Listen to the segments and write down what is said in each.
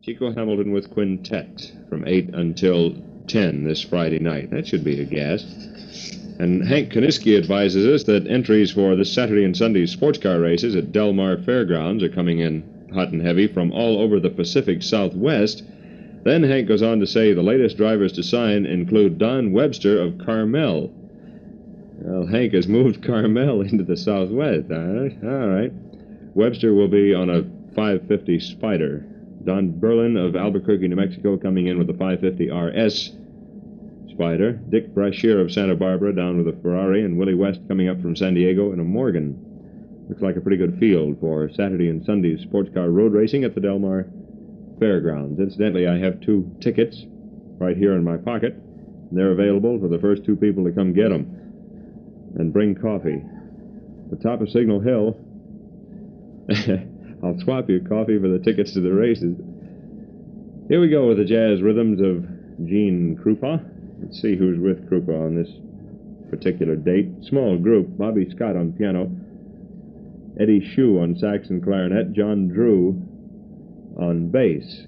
Chico Hamilton with Quintet from 8 until 10 this Friday night. That should be a gas. And Hank Koniski advises us that entries for the Saturday and Sunday sports car races at Del Mar Fairgrounds are coming in hot and heavy from all over the Pacific Southwest. Then Hank goes on to say the latest drivers to sign include Don Webster of Carmel. Well, Hank has moved Carmel into the Southwest. All right. Webster will be on a 550 Spider. Don Berlin of Albuquerque, New Mexico, coming in with the 550 RS Spider. Dick Brashear of Santa Barbara down with a Ferrari, and Willie West coming up from San Diego in a Morgan. Looks like a pretty good field for Saturday and Sunday sports car road racing at the Del Mar Fairgrounds. Incidentally, I have 2 tickets right here in my pocket. They're available for the first 2 people to come get them and bring coffee. The top of Signal Hill. I'll swap you coffee for the tickets to the races. Here we go with the jazz rhythms of Gene Krupa. Let's see who's with Krupa on this particular date. Small group. Bobby Scott on piano. Eddie Shue on sax and clarinet. John Drew on bass.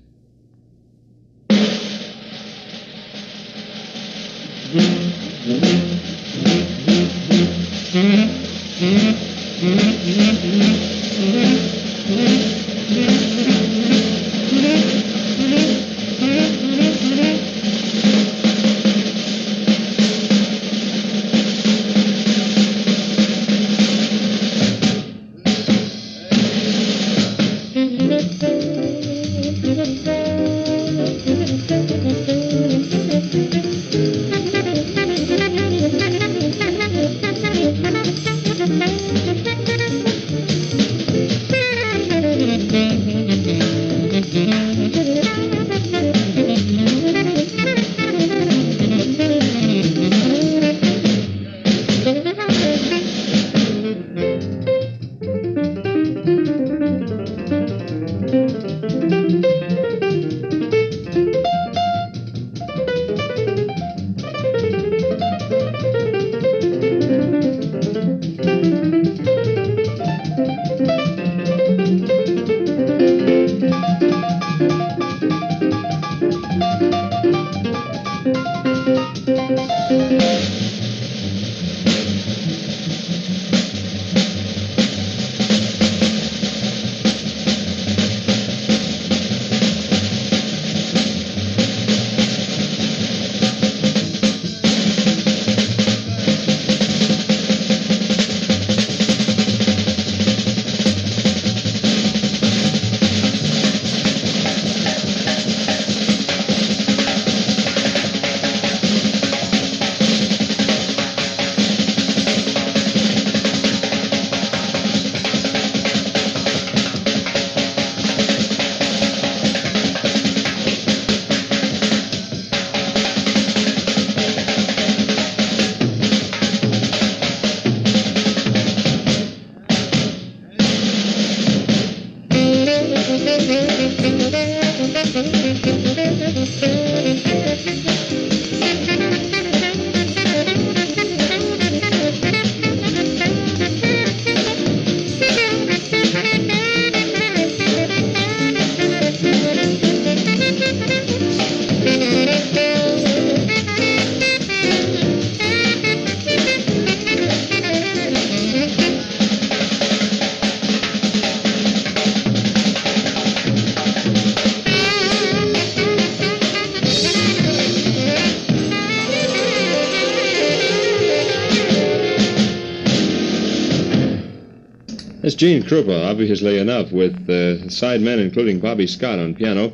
That's Gene Krupa, obviously enough, with sidemen including Bobby Scott on piano,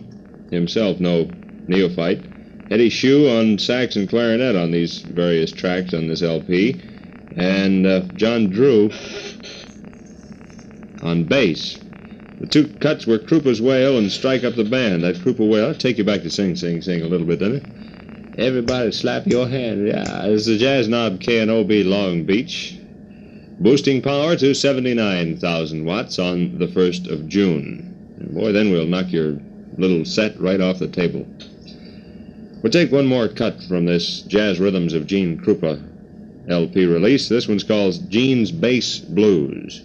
himself no neophyte, Eddie Shue on sax and clarinet on these various tracks on this LP, and John Drew on bass. The 2 cuts were Krupa's Wail and Strike Up the Band. That Krupa Wail, I'll take you back to sing a little bit, doesn't it? Everybody slap your hand. Yeah, it's the Jazz Knob K&OB Long Beach. Boosting power to 79,000 watts on the 1st of June. And boy, then we'll knock your little set right off the table. We'll take one more cut from this Jazz Rhythms of Gene Krupa LP release. This one's called Gene's Bass Blues.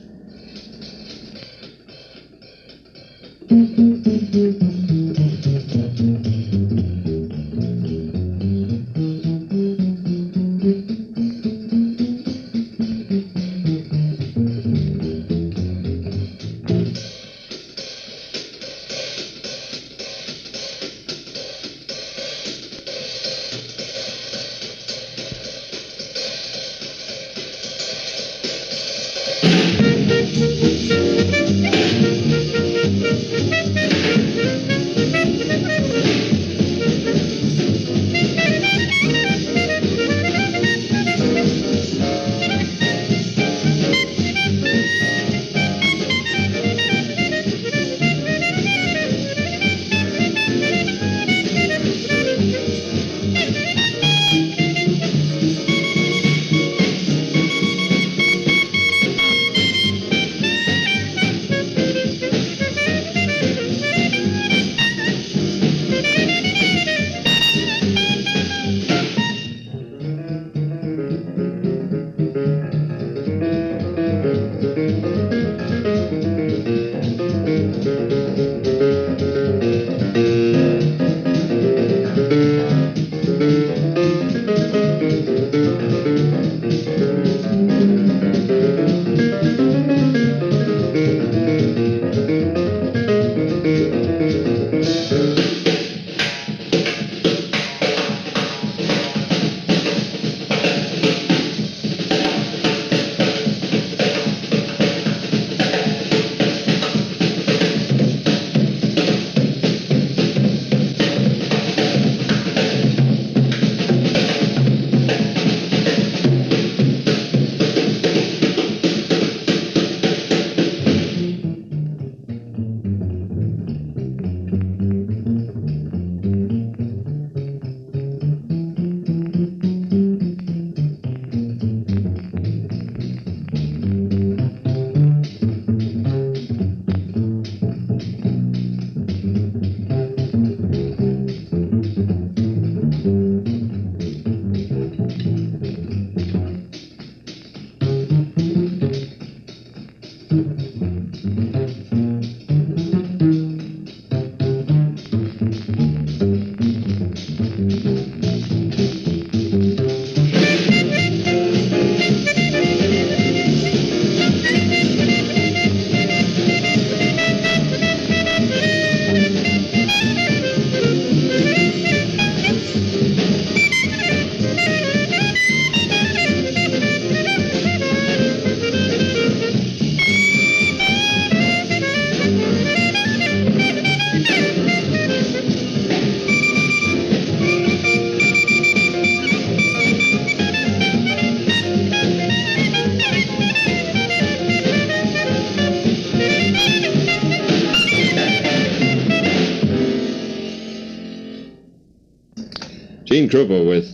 Gene Krupa with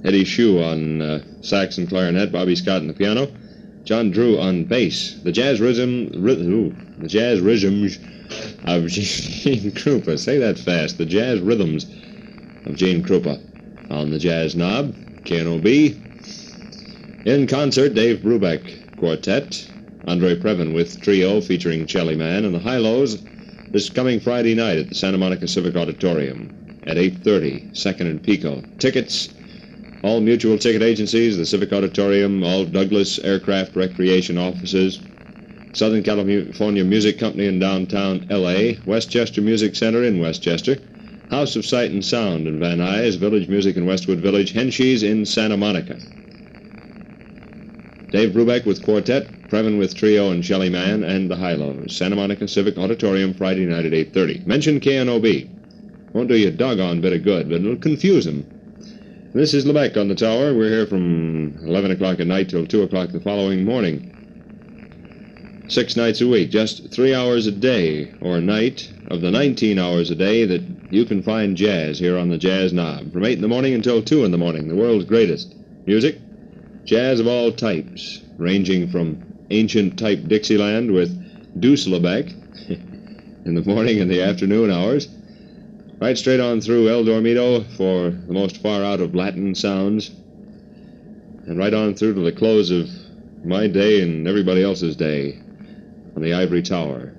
Eddie Shue on sax and clarinet, Bobby Scott on the piano, John Drew on bass. The jazz rhythms of Gene Krupa. Say that fast. The jazz rhythms of Gene Krupa on the jazz knob, K&OB. In concert, Dave Brubeck Quartet, Andre Previn with trio featuring Chelly Man, and the Hi-Lo's this coming Friday night at the Santa Monica Civic Auditorium at 8:30, 2nd and Pico. Tickets, all mutual ticket agencies, the Civic Auditorium, all Douglas Aircraft Recreation offices, Southern California Music Company in downtown L.A., Westchester Music Center in Westchester, House of Sight and Sound in Van Nuys, Village Music in Westwood Village, Henshey's in Santa Monica. Dave Brubeck with Quartet, Previn with Trio and Chelly Man, and the Hi-Lo's. Santa Monica Civic Auditorium, Friday night at 8:30. Mention K&OB. Won't do you a doggone bit of good, but it'll confuse him. This is Lebec on the tower. We're here from 11 o'clock at night till 2 o'clock the following morning. 6 nights a week, just 3 hours a day or night of the 19 hours a day that you can find jazz here on the Jazz Knob. From 8 in the morning until 2 in the morning, the world's greatest music. Jazz of all types, ranging from ancient type Dixieland with Deuce Lebec in the morning and the afternoon hours, right straight on through El Dormido for the most far out of Latin sounds, and right on through to the close of my day and everybody else's day on the Ivory Tower.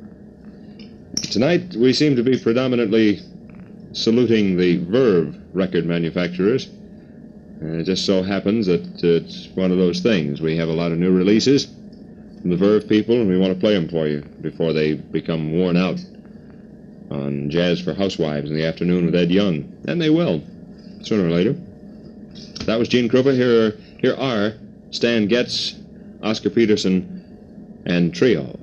Tonight we seem to be predominantly saluting the Verve record manufacturers. It just so happens that it's one of those things. We have a lot of new releases from the Verve people, and we want to play them for you before they become worn out on Jazz for Housewives in the afternoon with Ed Young. And they will, sooner or later. That was Gene Krupa. Here are Stan Getz, Oscar Peterson, and Trio.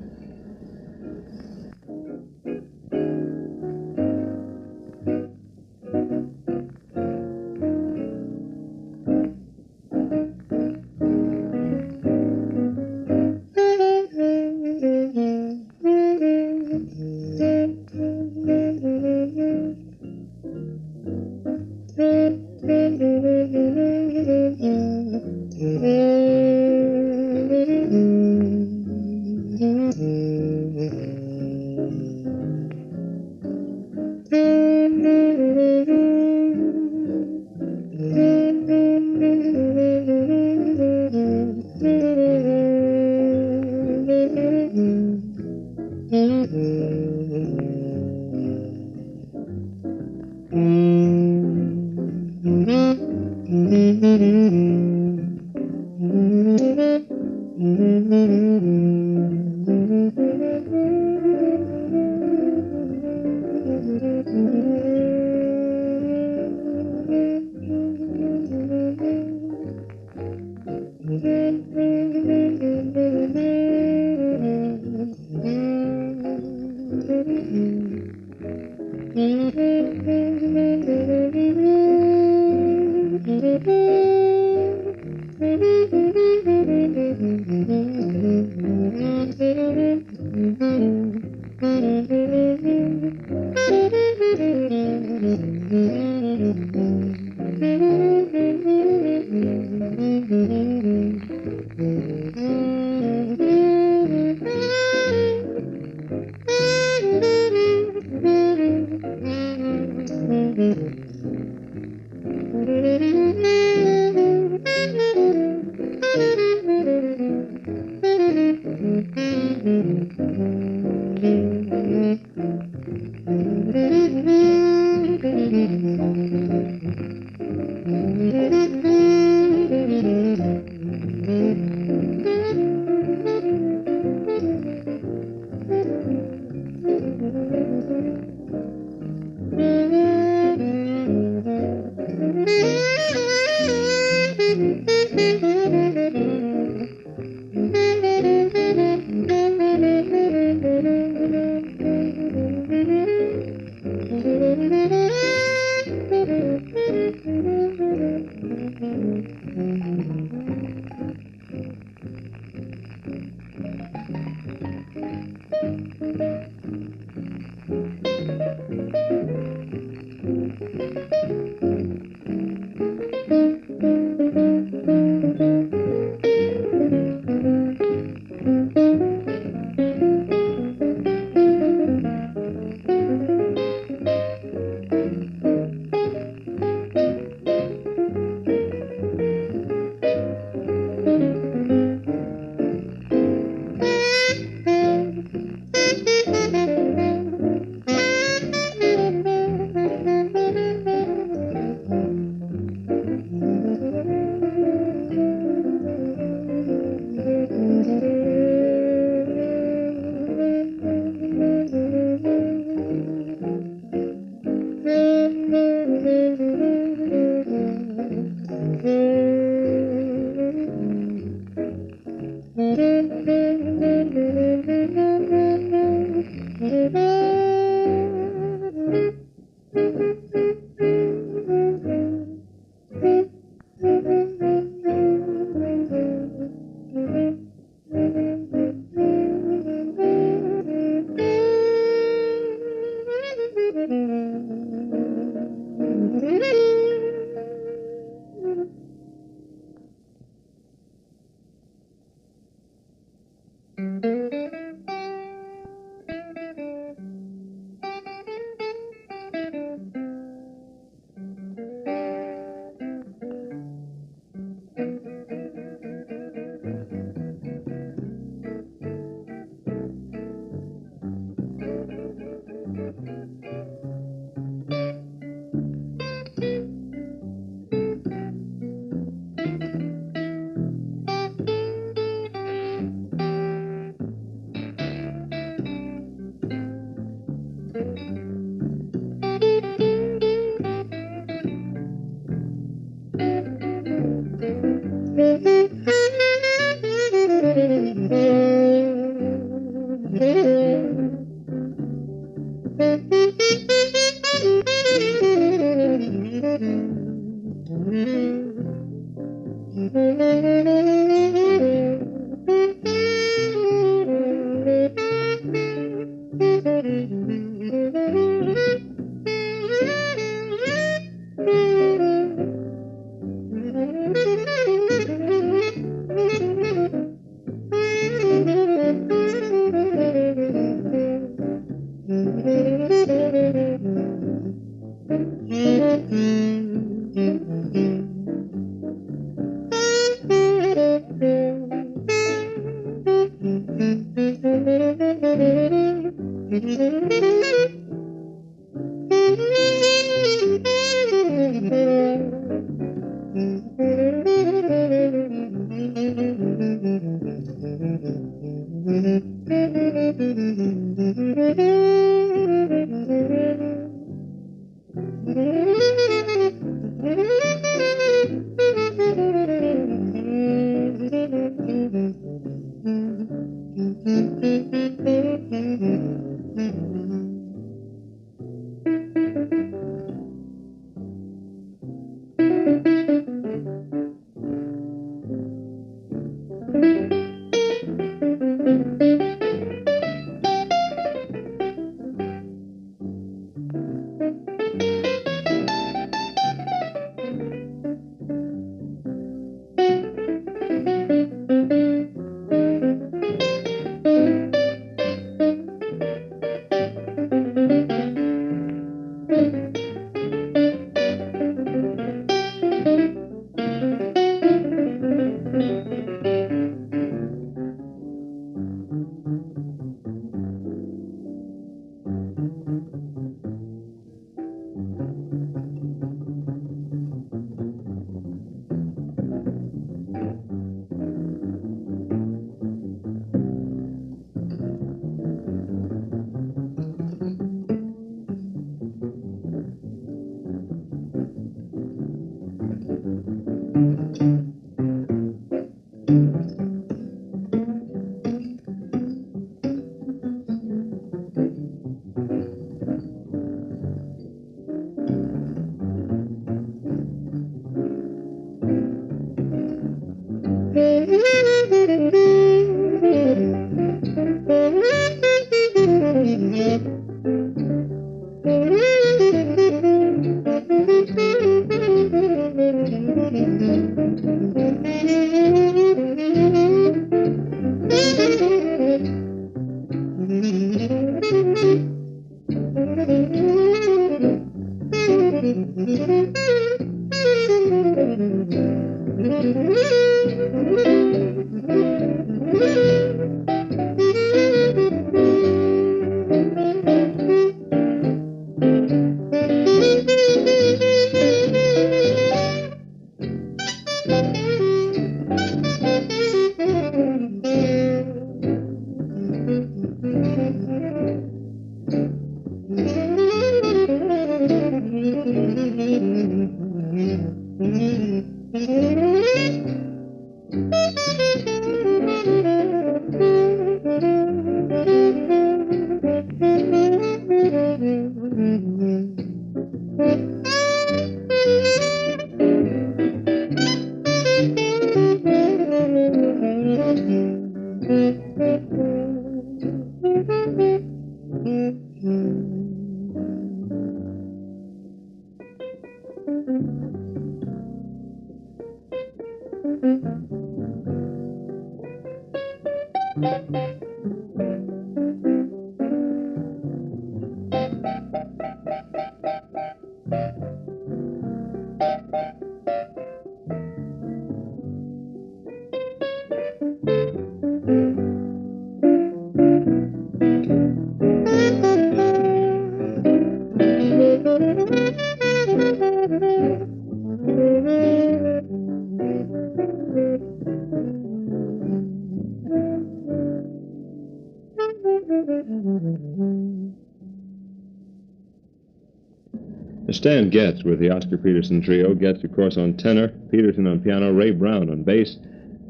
Stan Getz with the Oscar Peterson Trio. Getz, of course, on tenor, Peterson on piano, Ray Brown on bass,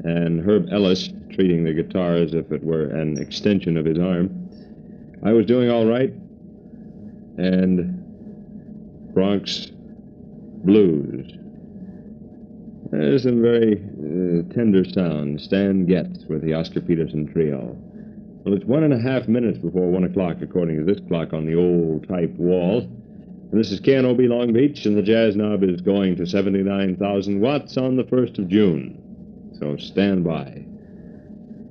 and Herb Ellis treating the guitar as if it were an extension of his arm. I Was Doing All Right, and Bronx Blues. There's some very tender sound. Stan Getz with the Oscar Peterson Trio. Well, it's 1.5 minutes before 1 o'clock, according to this clock on the old type wall. And this is KNOB Long Beach, and the Jazz Knob is going to 79,000 watts on the 1st of June. So stand by.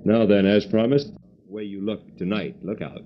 Now then, as promised, the way you look tonight. Look out.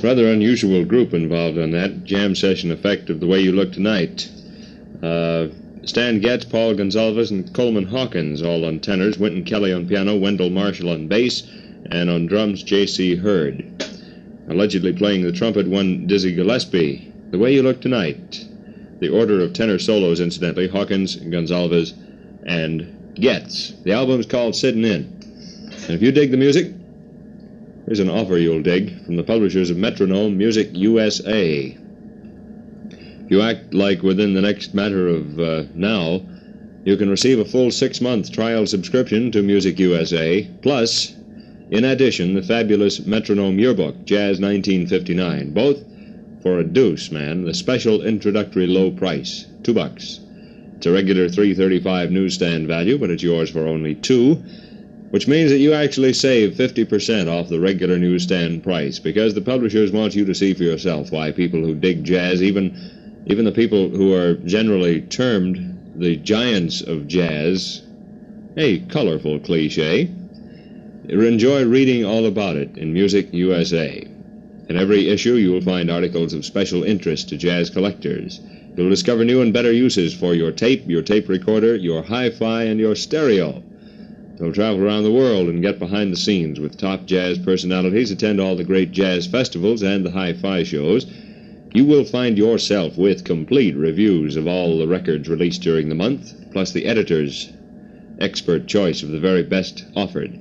Rather unusual group involved on that. Jam session effect of The Way You Look Tonight. Stan Getz, Paul Gonsalves, and Coleman Hawkins, all on tenors. Wynton Kelly on piano, Wendell Marshall on bass, and on drums, J.C. Hurd. Allegedly playing the trumpet, one Dizzy Gillespie. The Way You Look Tonight. The order of tenor solos, incidentally, Hawkins, Gonsalves, and Getz. The album's called Sittin' In. And if you dig the music, here's an offer you'll dig from the publishers of Metronome Music USA. If you act like within the next matter of now, you can receive a full 6-month trial subscription to Music USA, plus, in addition, the fabulous Metronome Yearbook, Jazz 1959, both for a deuce, man, the special introductory low price, $2. It's a regular $3.35 newsstand value, but it's yours for only $2. Which means that you actually save 50% off the regular newsstand price, because the publishers want you to see for yourself why people who dig jazz, even the people who are generally termed the giants of jazz, a colorful cliche, enjoy reading all about it in Music USA. In every issue you will find articles of special interest to jazz collectors. You'll discover new and better uses for your tape recorder, your hi-fi, and your stereo. You'll travel around the world and get behind the scenes with top jazz personalities, attend all the great jazz festivals and the hi-fi shows. You will find yourself with complete reviews of all the records released during the month, plus the editor's expert choice of the very best offered.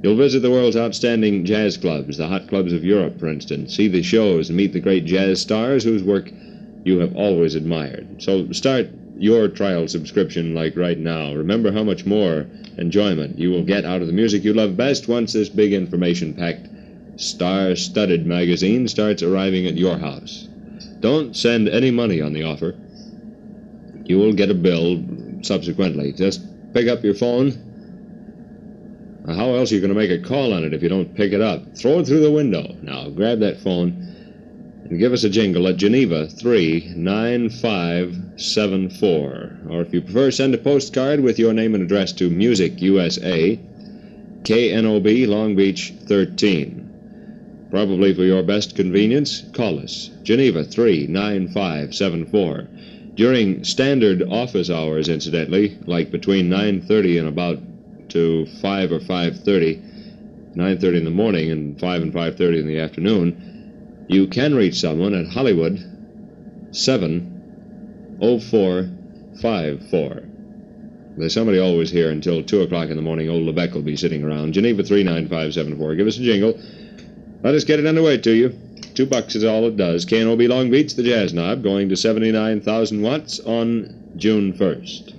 You'll visit the world's outstanding jazz clubs, the hot clubs of Europe, for instance, see the shows and meet the great jazz stars whose work you have always admired. So start your trial subscription like right now. Remember how much more enjoyment you will get out of the music you love best once this big information-packed, star-studded magazine starts arriving at your house. Don't send any money on the offer. You will get a bill subsequently. Just pick up your phone. How else are you going to make a call on it if you don't pick it up? Throw it through the window. Now, grab that phone and give us a jingle at Geneva 39574. Or if you prefer, send a postcard with your name and address to Music USA, KNOB, Long Beach 13. Probably for your best convenience, call us, Geneva 39574. During standard office hours, incidentally, like between 9:30 and about to 5 or 5:30, 9:30 in the morning and 5 and 5:30 in the afternoon, you can reach someone at Hollywood 70454. There's somebody always here until 2 o'clock in the morning. Old Lebec will be sitting around. Geneva 39574. Give us a jingle. Let us get it underway to you. $2 is all it does. KNOB Long Beach, the Jazz Knob, going to 79,000 watts on June 1st.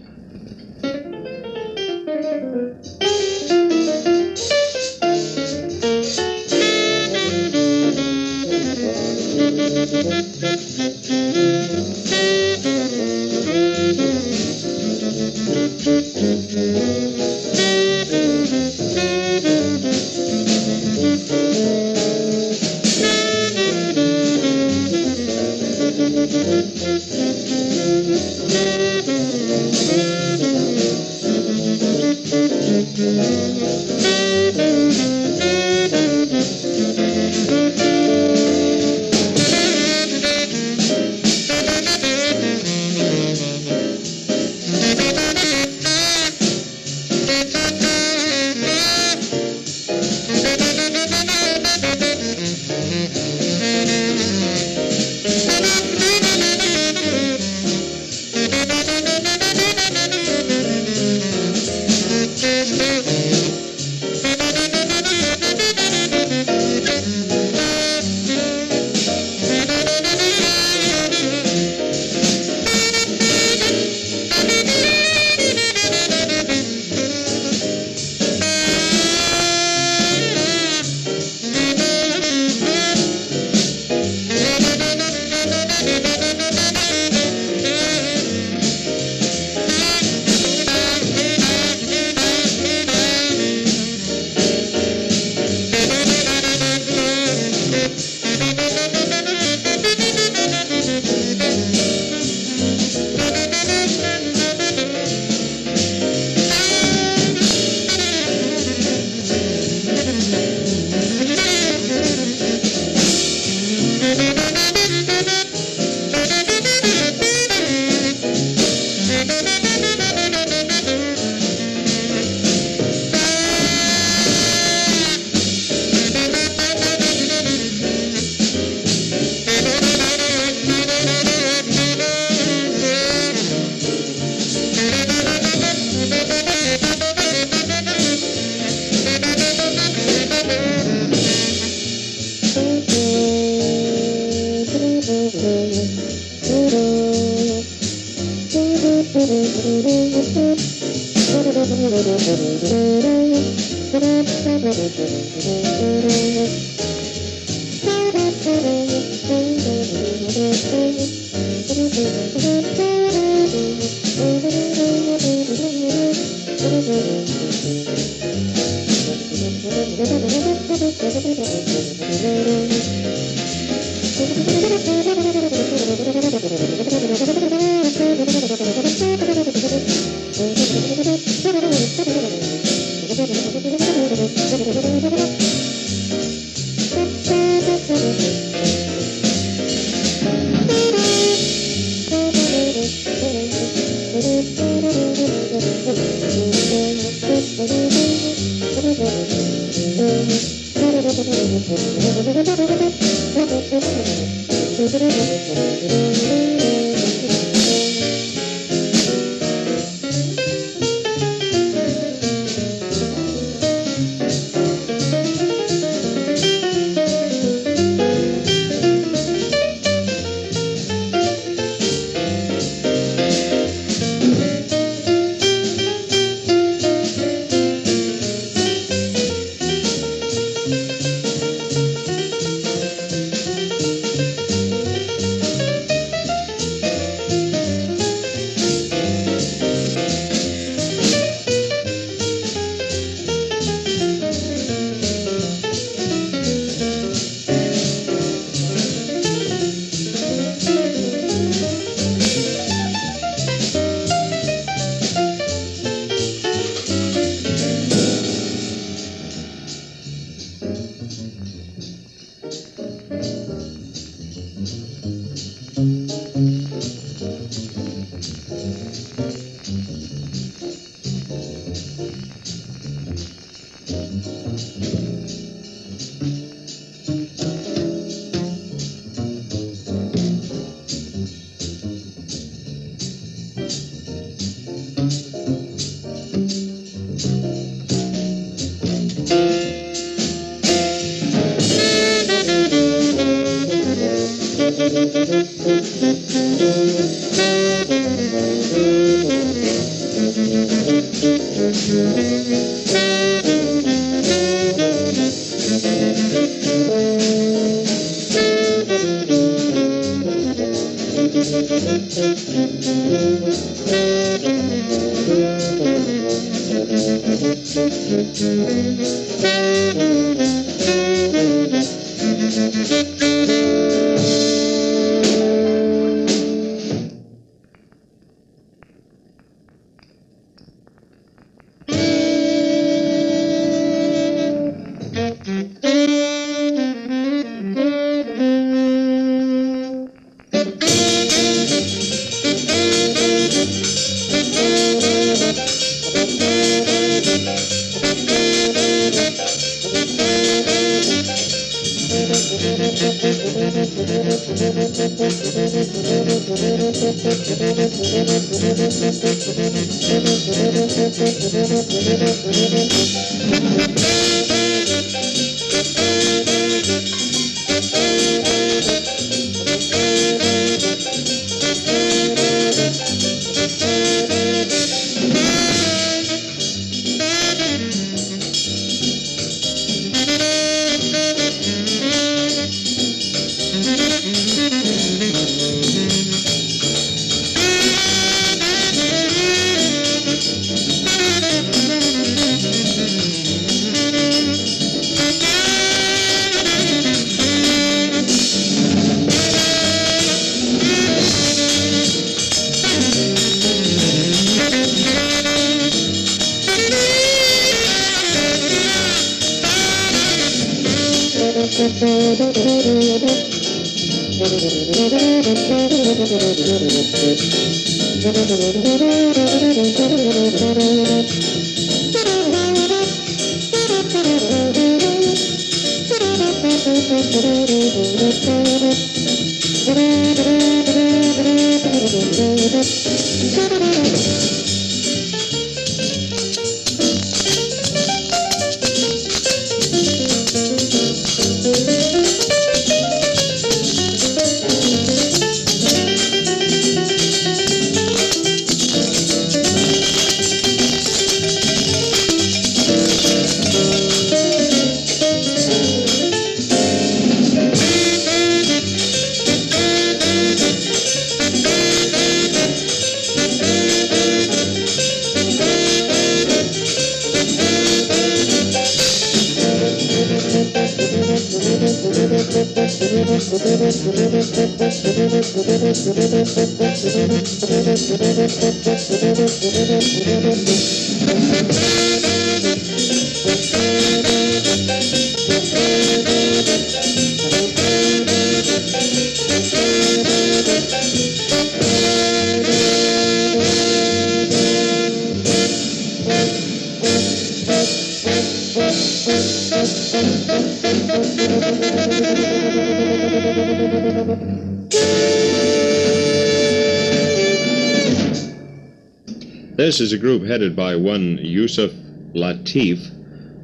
This is a group headed by one Yusuf Latif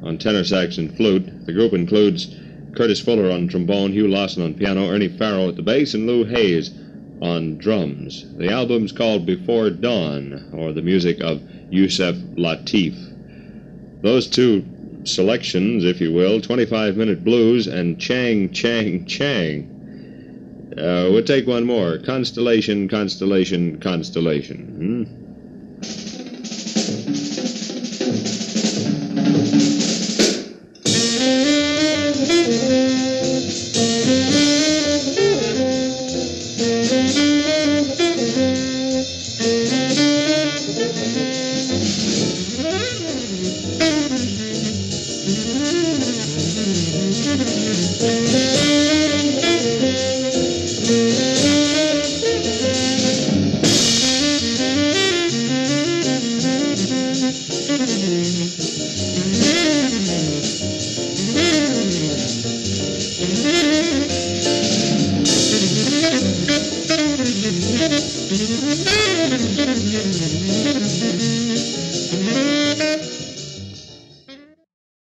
on tenor sax and flute. The group includes Curtis Fuller on trombone, Hugh Lawson on piano, Ernie Farrow at the bass, and Lou Hayes on drums. The album's called Before Dawn, or the music of Yusuf Latif. Those two selections, if you will, 25-minute blues and Chang, Chang, Chang. We'll take one more. Constellation, Constellation, Constellation.